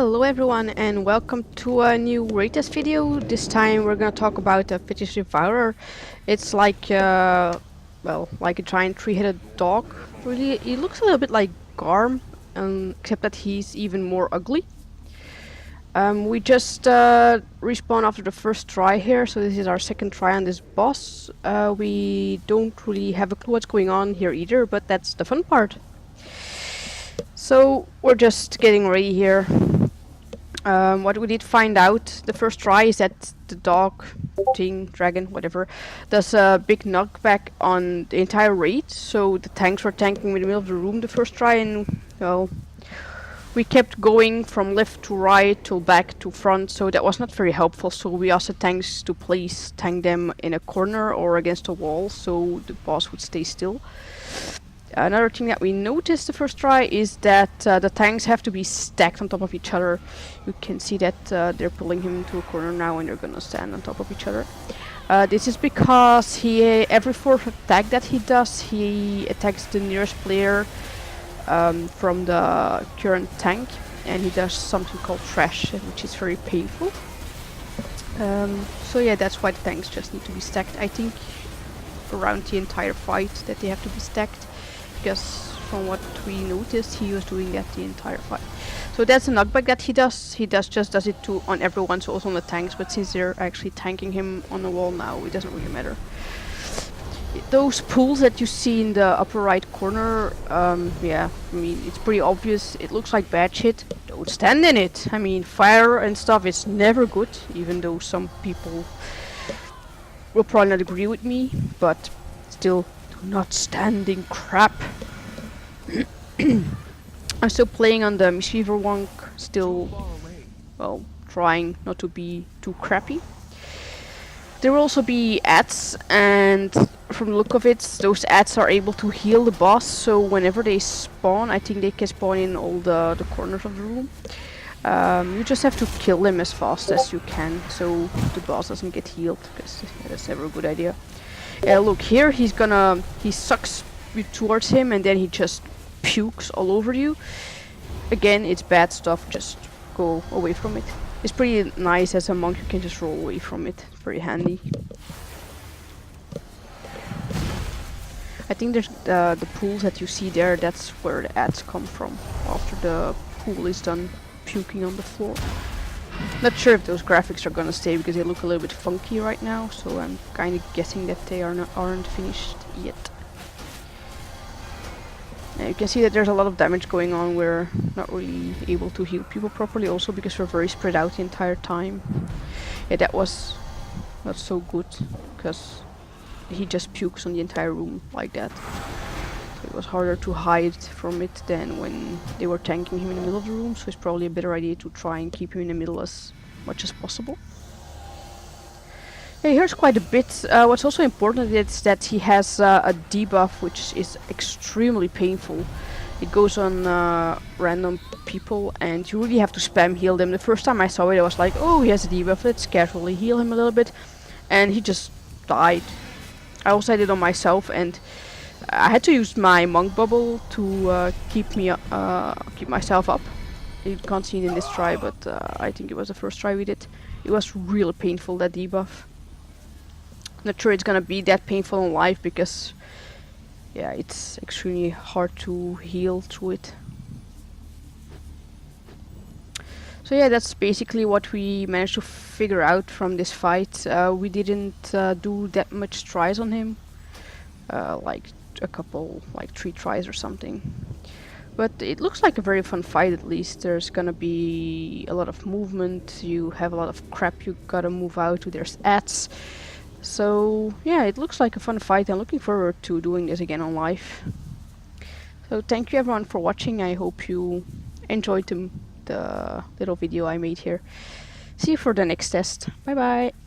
Hello everyone and welcome to a new raidtest video. This time we're gonna talk about a Fetid devourer. It's like well, like a giant three-headed dog. Really, he looks a little bit like Garm, except that he's even more ugly. We just respawned after the first try here, so this is our second try on this boss. We don't really have a clue what's going on here either, but that's the fun part. So we're just getting ready here. What we did find out the first try is that the dog, thing, dragon, whatever, does a big knockback on the entire raid. So the tanks were tanking in the middle of the room the first try, and well, we kept going from left to right to back to front, so that was not very helpful. So we asked the tanks to please tank them in a corner or against a wall so the boss would stay still. Another thing that we noticed the first try is that the tanks have to be stacked on top of each other. You can see that they're pulling him into a corner now and they're gonna stand on top of each other. This is because every fourth attack that he does, he attacks the nearest player from the current tank, and he does something called trash, which is very painful. So yeah, that's why the tanks just need to be stacked. I think around the entire fight that they have to be stacked. Because from what we noticed, he was doing that the entire fight. So that's a knockback that he does. He just does it on everyone, so also on the tanks. But since they're actually tanking him on the wall now, it doesn't really matter. Those pools that you see in the upper right corner, yeah, I mean, it's pretty obvious. It looks like bad shit. Don't stand in it. I mean, fire and stuff is never good, even though some people will probably not agree with me, but still, do not stand in crap. I'm still playing on the Mistweaver one, still, well, trying not to be too crappy. There will also be ads, and from the look of it, those ads are able to heal the boss, so whenever they spawn, I think they can spawn in all the corners of the room. You just have to kill them as fast as you can, so the boss doesn't get healed, because that's never a good idea. Yeah, look, here he sucks you towards him, and then he just pukes all over you. Again, it's bad stuff, just go away from it. It's pretty nice as a monk, you can just roll away from it. It's very handy. I think there's the pools that you see there, that's where the ads come from, after the pool is done puking on the floor. Not sure if those graphics are gonna stay because they look a little bit funky right now, so I'm kind of guessing that they aren't finished yet. You can see that there's a lot of damage going on. We're not really able to heal people properly, also because we're very spread out the entire time. Yeah, that was not so good, because he just pukes on the entire room like that. So it was harder to hide from it than when they were tanking him in the middle of the room, so it's probably a better idea to try and keep him in the middle as much as possible. Yeah, he hurts quite a bit. What's also important is that he has a debuff which is extremely painful. It goes on random people and you really have to spam heal them. The first time I saw it I was like, oh, he has a debuff, let's casually heal him a little bit, and he just died. I also had it on myself and I had to use my monk bubble to keep myself up. You can't see it in this try, but I think it was the first try we did. It was really painful, that debuff. Not sure it's gonna be that painful in life because, yeah, it's extremely hard to heal through it. So yeah, that's basically what we managed to figure out from this fight. We didn't do that much tries on him, like a couple, like 3 tries or something. But it looks like a very fun fight at least. There's gonna be a lot of movement, you have a lot of crap you gotta move out to, there's ads. So yeah, it looks like a fun fight. I'm looking forward to doing this again on live. So thank you everyone for watching. I hope you enjoyed the little video I made here. See you for the next test. Bye bye.